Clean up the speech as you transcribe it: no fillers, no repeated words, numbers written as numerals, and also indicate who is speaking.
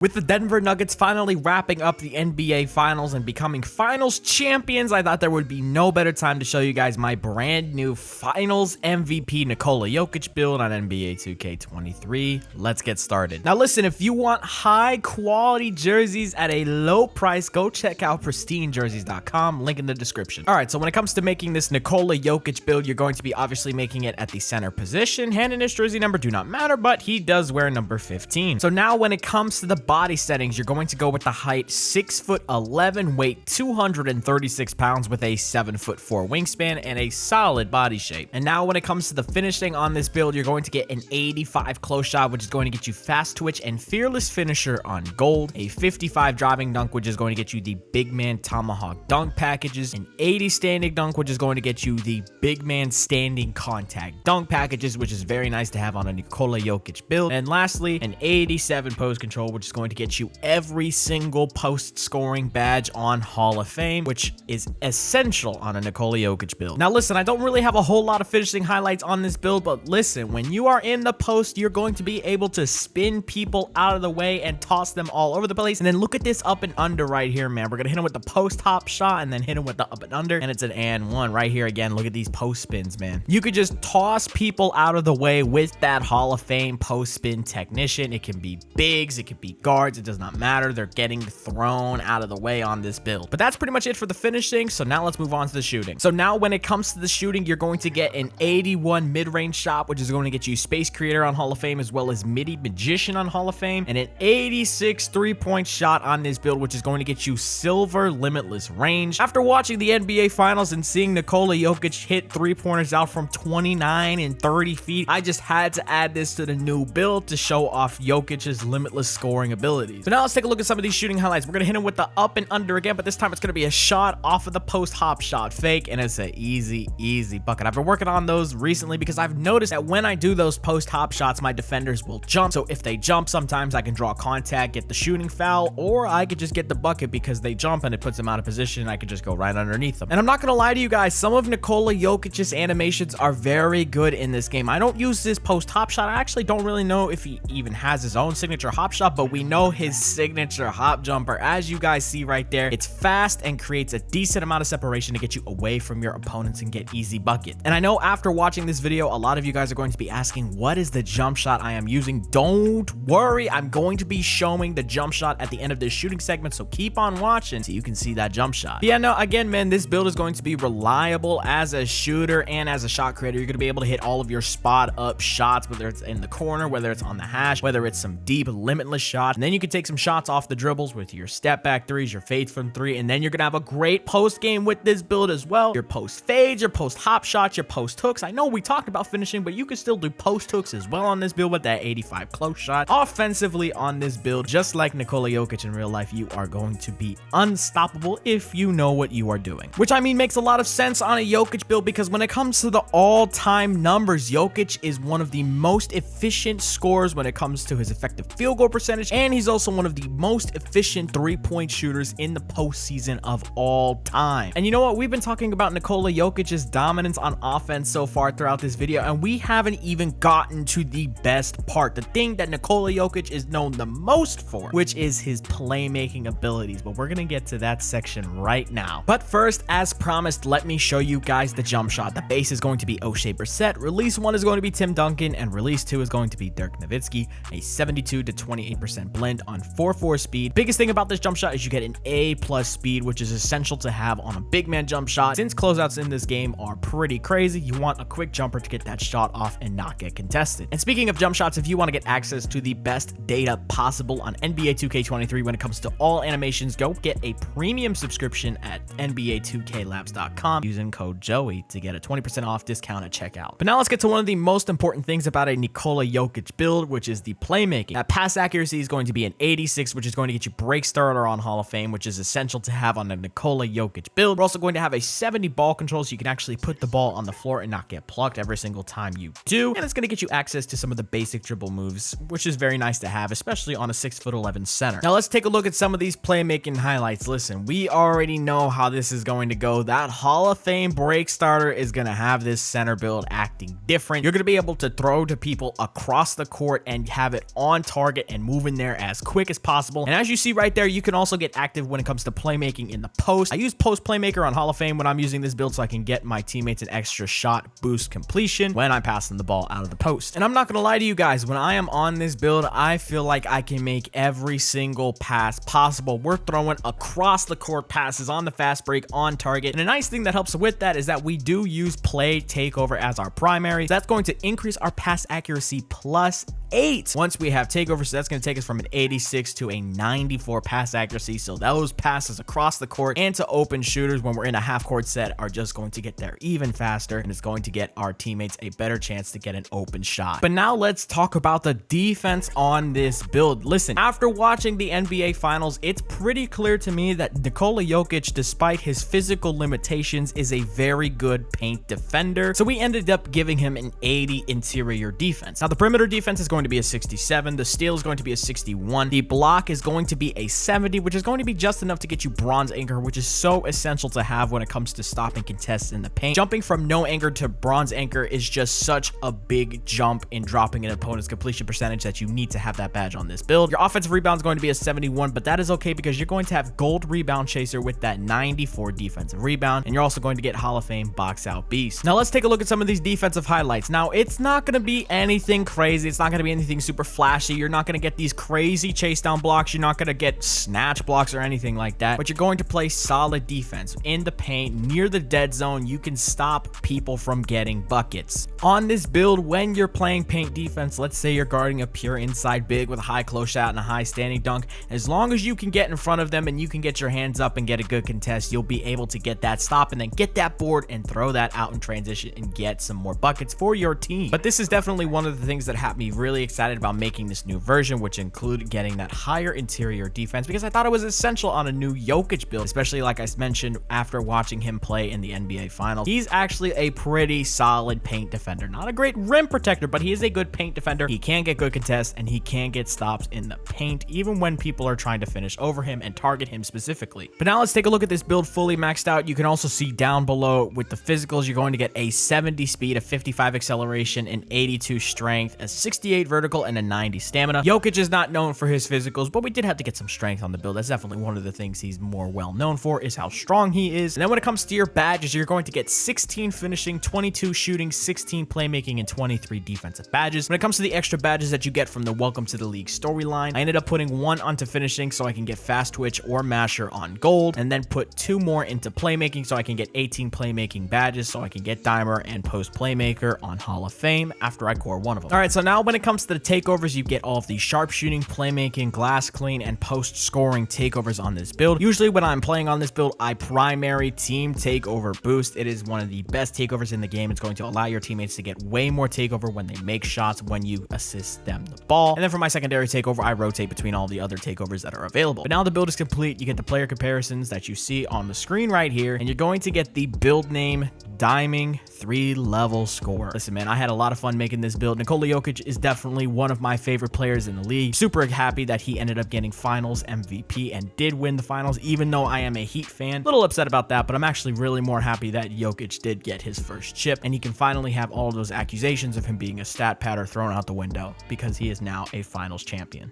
Speaker 1: With the Denver Nuggets finally wrapping up the NBA Finals and becoming Finals champions, I thought there would be no better time to show you guys my brand new Finals MVP Nikola Jokic build on NBA 2K23. Let's get started. Now listen, if you want high quality jerseys at a low price, go check out pristinejerseys.com, link in the description. Alright, so when it comes to making this Nikola Jokic build, you're going to be obviously making it at the center position. Hand and his jersey number do not matter, but he does wear number 15. So now when it comes to the body settings, you're going to go with the height 6'11", weight 236 pounds with a 7'4" wingspan and a solid body shape. And now when it comes to the finishing on this build, you're going to get an 85 close shot, which is going to get you fast twitch and fearless finisher on gold, a 55 driving dunk, which is going to get you the big man tomahawk dunk packages, an 80 standing dunk, which is going to get you the big man standing contact dunk packages, which is very nice to have on a Nikola Jokic build. And lastly, an 87 post control, which is going to get you every single post scoring badge on Hall of Fame, which is essential on a Nikola Jokic build. Now listen, I don't really have a whole lot of finishing highlights on this build, but listen, when you are in the post, you're going to be able to spin people out of the way and toss them all over the place. And then look at this up and under right here, man. We're gonna hit him with the post hop shot and then hit him with the up and under, and it's an and one right here again. Look at these post spins, man. You could just toss people out of the way with that Hall of Fame post spin technician. It can be bigs, it could be guards, it does not matter. They're getting thrown out of the way on this build. But that's pretty much it for the finishing. So now let's move on to the shooting. So now when it comes to the shooting, you're going to get an 81 mid-range shot, which is going to get you Space Creator on Hall of Fame, as well as Midi Magician on Hall of Fame, and an 86 3-point shot on this build, which is going to get you Silver Limitless Range. After watching the NBA Finals and seeing Nikola Jokic hit 3-pointers out from 29 and 30 feet, I just had to add this to the new build to show off Jokic's limitless scoring abilities. So now let's take a look at some of these shooting highlights. We're gonna hit him with the up and under again, but this time it's gonna be a shot off of the post hop shot fake, and it's an easy bucket. I've been working on those recently because I've noticed that when I do those post hop shots, my defenders will jump. So if they jump, sometimes I can draw contact, get the shooting foul, or I could just get the bucket because they jump and it puts them out of position and I could just go right underneath them. And I'm not gonna lie to you guys, some of Nikola Jokic's animations are very good in this game. I don't use this post hop shot. I actually don't really know if he even has his own signature hop shot, but we know his signature hop jumper, as you guys see right there. It's fast and creates a decent amount of separation to get you away from your opponents and get easy bucket. And I know after watching this video, a lot of you guys are going to be asking, what is the jump shot I am using? Don't worry, I'm going to be showing the jump shot at the end of this shooting segment, so keep on watching so you can see that jump shot. But yeah, no, again, man, this build is going to be reliable as a shooter and as a shot creator. You're going to be able to hit all of your spot up shots, whether it's in the corner, whether it's on the hash, whether it's some deep limitless shots, and then you can take some shots off the dribbles with your step back threes, your fades from three, and then you're gonna have a great post game with this build as well. Your post fades, your post hop shots, your post hooks. I know we talked about finishing, but you can still do post hooks as well on this build with that 85 close shot. Offensively on this build, just like Nikola Jokic in real life, you are going to be unstoppable if you know what you are doing, which I mean makes a lot of sense on a Jokic build, because when it comes to the all-time numbers, Jokic is one of the most efficient scorers when it comes to his effective field goal percentage, and he's also one of the most efficient three-point shooters in the postseason of all time. And you know what? We've been talking about Nikola Jokic's dominance on offense so far throughout this video, and we haven't even gotten to the best part, the thing that Nikola Jokic is known the most for, which is his playmaking abilities. But we're gonna get to that section right now. But first, as promised, let me show you guys the jump shot. The base is going to be O'Shea Brissett, release 1 is going to be Tim Duncan, and release 2 is going to be Dirk Nowitzki, a 72 to 28% blend on 4.4 speed. Biggest thing about this jump shot is you get an A+ speed, which is essential to have on a big man jump shot. Since closeouts in this game are pretty crazy, you want a quick jumper to get that shot off and not get contested. And speaking of jump shots, if you want to get access to the best data possible on NBA 2K23 when it comes to all animations, go get a premium subscription at NBA2KLabs.com using code Joey to get a 20% off discount at checkout. But now let's get to one of the most important things about a Nikola Jokic build, which is the playmaking. That pass accuracy is going to be an 86, which is going to get you break starter on Hall of Fame, which is essential to have on a Nikola Jokic build. We're also going to have a 70 ball control, so you can actually put the ball on the floor and not get plucked every single time you do. And it's going to get you access to some of the basic dribble moves, which is very nice to have, especially on a 6'11" center. Now let's take a look at some of these playmaking highlights. Listen, we already know how this is going to go. That Hall of Fame break starter is going to have this center build acting different. You're going to be able to throw to people across the court and have it on target and move in there there as quick as possible. And as you see right there, you can also get active when it comes to playmaking in the post. I use post playmaker on Hall of Fame when I'm using this build so I can get my teammates an extra shot boost completion when I'm passing the ball out of the post. And I'm not gonna lie to you guys, when I am on this build, I feel like I can make every single pass possible. We're throwing across the court passes on the fast break on target. And a nice thing that helps with that is that we do use play takeover as our primary. That's going to increase our pass accuracy +8 once we have takeover. So that's going to take us from an 86 to a 94 pass accuracy. So those passes across the court and to open shooters when we're in a half court set are just going to get there even faster, and it's going to get our teammates a better chance to get an open shot. But now let's talk about the defense on this build. Listen, after watching the NBA Finals, it's pretty clear to me that Nikola Jokic, despite his physical limitations, is a very good paint defender. So we ended up giving him an 80 interior defense. Now the perimeter defense is going to be a 67. The steal is going to be a 61. The block is going to be a 70, which is going to be just enough to get you bronze anchor, which is so essential to have when it comes to stopping contests in the paint. Jumping from no anchor to bronze anchor is just such a big jump in dropping an opponent's completion percentage that you need to have that badge on this build. Your offensive rebound is going to be a 71, but that is okay because you're going to have gold rebound chaser with that 94 defensive rebound, and you're also going to get Hall of Fame box out beast. Now let's take a look at some of these defensive highlights. Now it's not going to be anything crazy. It's not going to be anything super flashy. You're not going to get these crazy chase down blocks. You're not going to get snatch blocks or anything like that, but you're going to play solid defense in the paint near the dead zone. You can stop people from getting buckets. On this build, when you're playing paint defense, let's say you're guarding a pure inside big with a high close shot and a high standing dunk, as long as you can get in front of them and you can get your hands up and get a good contest, you'll be able to get that stop and then get that board and throw that out in transition and get some more buckets for your team. But this is definitely one of the things that had me really excited about making this new version, which included getting that higher interior defense, because I thought it was essential on a new Jokic build, especially like I mentioned after watching him play in the NBA Finals. He's actually a pretty solid paint defender. Not a great rim protector, but he is a good paint defender. He can get good contests and he can get stops in the paint, even when people are trying to finish over him and target him specifically. But now let's take a look at this build fully maxed out. You can also see down below with the physicals, you're going to get a 70 speed, a 55 acceleration, an 82 strength, a 68 vertical, and a 90 stamina. Jokic is not known for his physicals, but we did have to get some strength on the build. That's definitely one of the things he's more well known for, is how strong he is. And then when it comes to your badges, you're going to get 16 finishing, 22 shooting, 16 playmaking, and 23 defensive badges. When it comes to the extra badges that you get from the Welcome to the League storyline, I ended up putting one onto finishing so I can get fast twitch or masher on gold, and then put 2 more into playmaking so I can get 18 playmaking badges so I can get dimer and post playmaker on Hall of Fame after I core one of them. All right, so now when it comes to the takeovers, you get all of the sharpshooting, playmaking, glass clean, and post scoring takeovers on this build. Usually when I'm playing on this build, I primary team takeover boost. It is one of the best takeovers in the game. It's going to allow your teammates to get way more takeover when they make shots when you assist them the ball. And then for my secondary takeover, I rotate between all the other takeovers that are available. But now the build is complete. You get the player comparisons that you see on the screen right here, and you're going to get the build name Diming 3-level score. Listen, man, I had a lot of fun making this build. Nikola Jokic is definitely one of my favorite players in the league. Super happy that he ended up getting finals MVP and did win the finals, even though I am a Heat fan. A little upset about that, but I'm actually really more happy that Jokic did get his first chip, and he can finally have all of those accusations of him being a stat patter thrown out the window because he is now a finals champion.